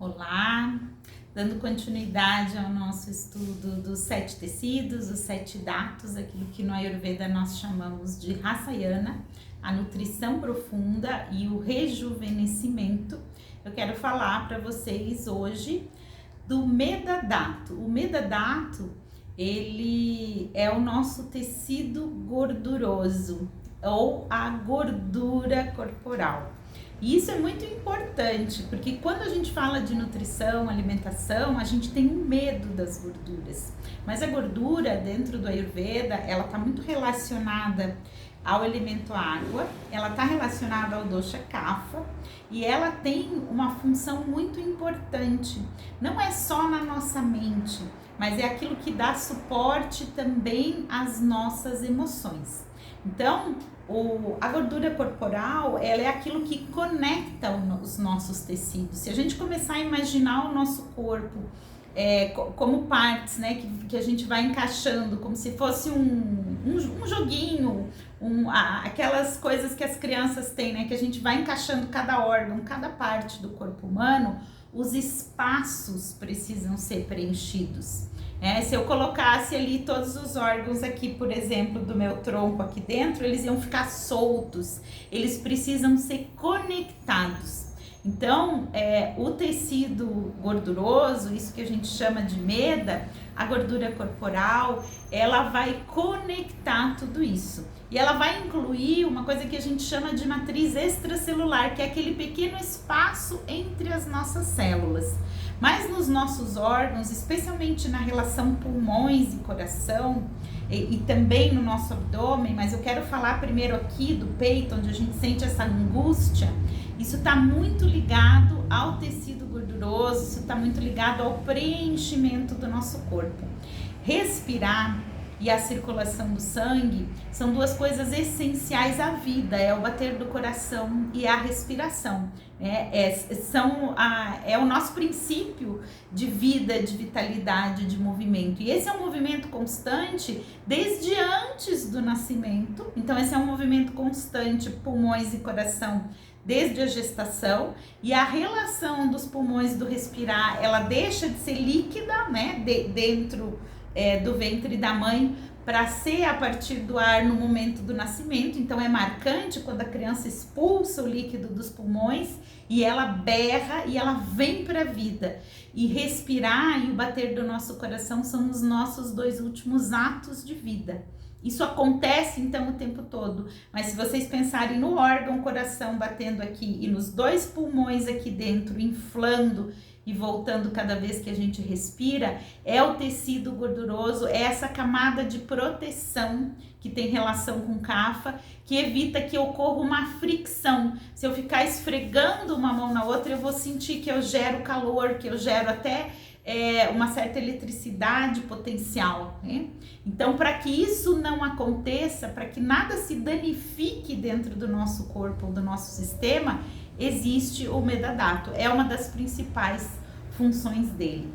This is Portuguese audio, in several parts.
Olá, dando continuidade ao nosso estudo dos 7 tecidos, os 7 datos, aquilo que no Ayurveda nós chamamos de Rasayana, a nutrição profunda e o rejuvenescimento. Eu quero falar para vocês hoje do Medadato. O Medadato, ele é o nosso tecido gorduroso ou a gordura corporal. E isso é muito importante, porque quando a gente fala de nutrição, alimentação, a gente tem um medo das gorduras. Mas a gordura, dentro do Ayurveda, ela está muito relacionada ao elemento água, ela está relacionada ao dosha kapha e ela tem uma função muito importante. Não é só na nossa mente, mas é aquilo que dá suporte também às nossas emoções. Então, a gordura corporal, ela é aquilo que conecta os nossos tecidos. Se a gente começar a imaginar o nosso corpo como partes, né, que a gente vai encaixando, como se fosse um joguinho, aquelas coisas que as crianças têm, né, que a gente vai encaixando cada órgão, cada parte do corpo humano, os espaços precisam ser preenchidos. Se eu colocasse ali todos os órgãos aqui, por exemplo, do meu tronco aqui dentro, eles iam ficar soltos, eles precisam ser conectados. Então, o tecido gorduroso, isso que a gente chama de meda, a gordura corporal, ela vai conectar tudo isso. E ela vai incluir uma coisa que a gente chama de matriz extracelular, que é aquele pequeno espaço entre as nossas células. Mas nos nossos órgãos, especialmente na relação pulmões e coração, e também no nosso abdômen, mas eu quero falar primeiro aqui do peito, onde a gente sente essa angústia, isso está muito ligado ao tecido gorduroso, isso está muito ligado ao preenchimento do nosso corpo. Respirar e a circulação do sangue são duas coisas essenciais à vida, é o bater do coração e a respiração. É o nosso princípio de vida, de vitalidade, de movimento. E esse é um movimento constante desde antes do nascimento. Então esse é um movimento constante, pulmões e coração, desde a gestação. E a relação dos pulmões do respirar, ela deixa de ser líquida, né, dentro do ventre da mãe, para ser a partir do ar no momento do nascimento. Então é marcante quando a criança expulsa o líquido dos pulmões e ela berra e ela vem para a vida. E respirar e o bater do nosso coração são os nossos 2 últimos atos de vida. Isso acontece então o tempo todo, mas se vocês pensarem no órgão coração batendo aqui e nos 2 pulmões aqui dentro inflando e voltando cada vez que a gente respira, é o tecido gorduroso, é essa camada de proteção que tem relação com kapha, que evita que ocorra uma fricção. Se eu ficar esfregando uma mão na outra, eu vou sentir que eu gero calor, que eu gero até uma certa eletricidade potencial, né? Então, para que isso não aconteça, para que nada se danifique dentro do nosso corpo, do nosso sistema, existe o Medadato, é uma das principais funções dele.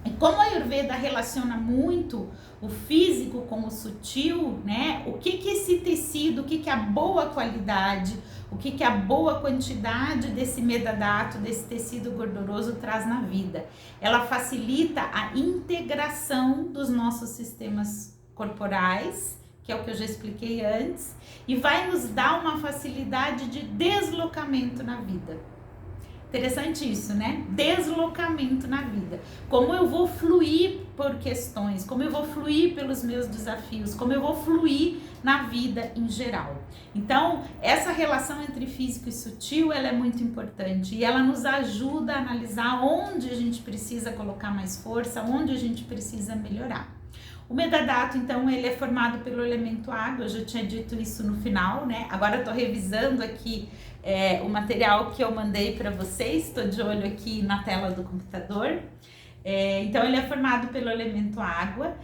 E como a Ayurveda relaciona muito o físico com o sutil, né? O que esse tecido, o que a boa qualidade, o que a boa quantidade desse Medadato, desse tecido gorduroso traz na vida? Ela facilita a integração dos nossos sistemas corporais, que é o que eu já expliquei antes, e vai nos dar uma facilidade de deslocamento na vida. Interessante isso, né? Deslocamento na vida. Como eu vou fluir por questões, como eu vou fluir pelos meus desafios, como eu vou fluir na vida em geral. Então, essa relação entre físico e sutil, ela é muito importante e ela nos ajuda a analisar onde a gente precisa colocar mais força, onde a gente precisa melhorar. O Medadato, então, ele é formado pelo elemento água, eu já tinha dito isso no final, né? Agora eu tô revisando aqui o material que eu mandei para vocês, estou de olho aqui na tela do computador. Então, ele é formado pelo elemento água,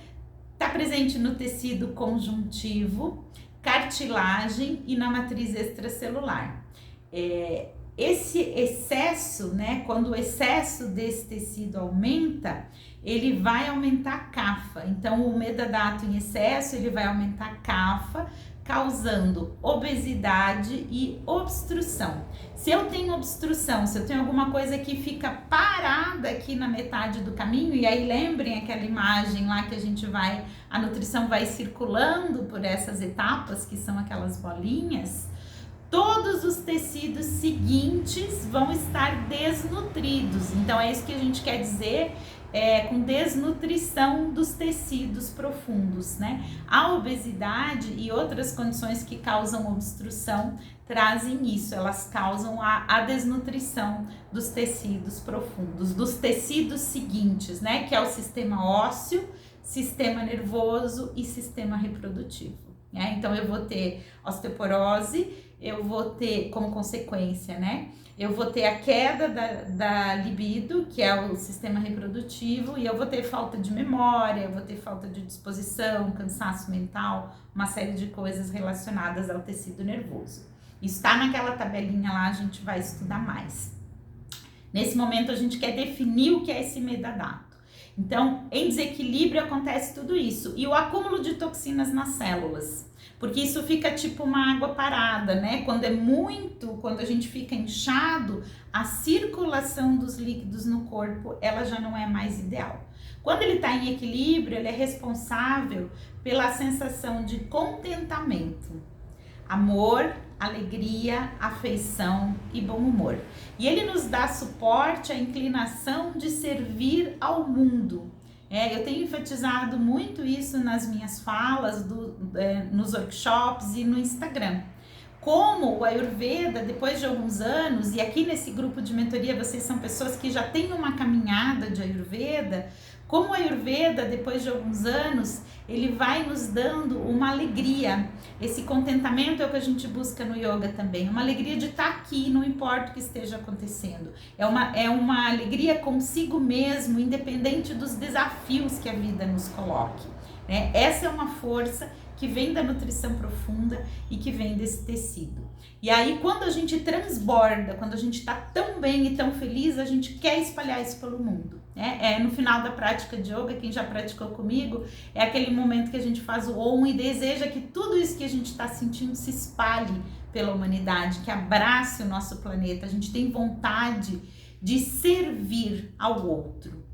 está presente no tecido conjuntivo, cartilagem e na matriz extracelular. Esse excesso, né, quando o excesso desse tecido aumenta, ele vai aumentar a kapha. Então, o Medadato em excesso, ele vai aumentar a kapha. causando obesidade e obstrução. Se eu tenho obstrução, se eu tenho alguma coisa que fica parada aqui na metade do caminho, e aí lembrem aquela imagem lá que a nutrição vai circulando por essas etapas, que são aquelas bolinhas, todos os tecidos seguintes vão estar desnutridos. Então é isso que a gente quer dizer com desnutrição dos tecidos profundos, né? A obesidade e outras condições que causam obstrução trazem isso, elas causam a desnutrição dos tecidos profundos, dos tecidos seguintes, né? Que é o sistema ósseo, sistema nervoso e sistema reprodutivo. Né? Então eu vou ter osteoporose, eu vou ter como consequência, né? Eu vou ter a queda da libido, que é o sistema reprodutivo, e eu vou ter falta de memória, eu vou ter falta de disposição, cansaço mental, uma série de coisas relacionadas ao tecido nervoso. Isso está naquela tabelinha lá, a gente vai estudar mais. Nesse momento a gente quer definir o que é esse metadato. Então, em desequilíbrio acontece tudo isso. E o acúmulo de toxinas nas células. Porque isso fica tipo uma água parada, né? Quando a gente fica inchado, a circulação dos líquidos no corpo, ela já não é mais ideal. Quando ele está em equilíbrio, ele é responsável pela sensação de contentamento, amor, alegria, afeição e bom humor. E ele nos dá suporte à inclinação de servir ao mundo. Eu tenho enfatizado muito isso nas minhas falas, nos workshops e no Instagram. Como o Ayurveda, depois de alguns anos, e aqui nesse grupo de mentoria vocês são pessoas que já têm uma caminhada de Ayurveda, como o Ayurveda, depois de alguns anos, ele vai nos dando uma alegria. Esse contentamento é o que a gente busca no yoga também, uma alegria de estar aqui, não importa o que esteja acontecendo. É uma alegria consigo mesmo, independente dos desafios que a vida nos coloque. Né? Essa é uma força que vem da nutrição profunda e que vem desse tecido. E aí, quando a gente transborda, quando a gente está tão bem e tão feliz, a gente quer espalhar isso pelo mundo. No final da prática de yoga, quem já praticou comigo, é aquele momento que a gente faz o Om e deseja que tudo isso que a gente está sentindo se espalhe pela humanidade, que abrace o nosso planeta. A gente tem vontade de servir ao outro.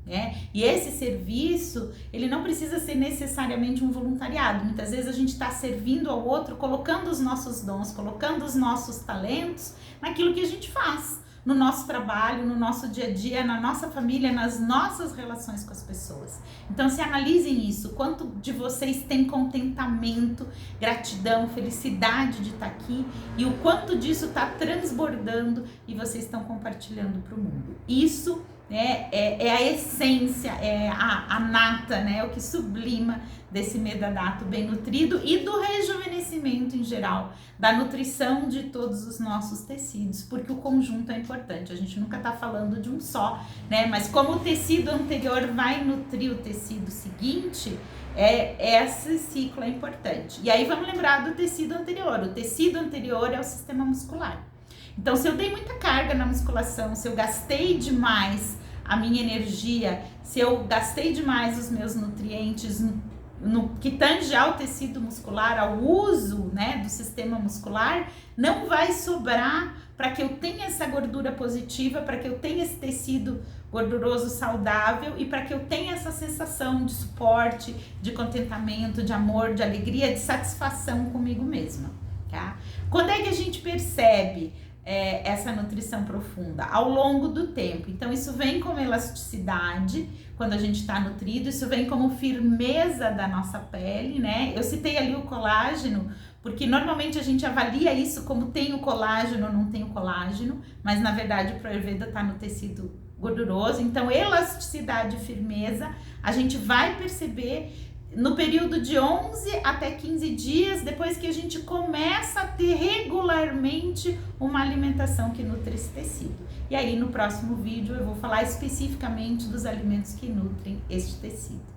E esse serviço, ele não precisa ser necessariamente um voluntariado. Muitas vezes a gente está servindo ao outro, colocando os nossos dons, colocando os nossos talentos naquilo que a gente faz, no nosso trabalho, no nosso dia a dia, na nossa família, nas nossas relações com as pessoas. Então se analisem isso, quanto de vocês tem contentamento, gratidão, felicidade de estar aqui e o quanto disso está transbordando e vocês estão compartilhando para o mundo. Isso é a essência, é a nata, né? O que sublima desse metadato bem nutrido e do rejuvenescimento em geral, da nutrição de todos os nossos tecidos, porque o conjunto é importante. A gente nunca está falando de um só, né? Mas como o tecido anterior vai nutrir o tecido seguinte, esse ciclo é importante. E aí vamos lembrar do tecido anterior. O tecido anterior é o sistema muscular. Então, se eu dei muita carga na musculação, se eu gastei demais a minha energia, se eu gastei demais os meus nutrientes no que tange ao tecido muscular, ao uso, né, do sistema muscular, não vai sobrar para que eu tenha essa gordura positiva, para que eu tenha esse tecido gorduroso saudável e para que eu tenha essa sensação de suporte, de contentamento, de amor, de alegria, de satisfação comigo mesma, tá? Quando é que a gente percebe essa nutrição profunda? Ao longo do tempo. Então isso vem como elasticidade, quando a gente está nutrido, isso vem como firmeza da nossa pele, né? Eu citei ali o colágeno, porque normalmente a gente avalia isso como tem o colágeno ou não tem o colágeno, mas na verdade o Ayurveda está no tecido gorduroso. Então elasticidade e firmeza a gente vai perceber no período de 11 até 15 dias, depois que a gente começa a ter regularmente uma alimentação que nutre esse tecido. E aí no próximo vídeo eu vou falar especificamente dos alimentos que nutrem este tecido.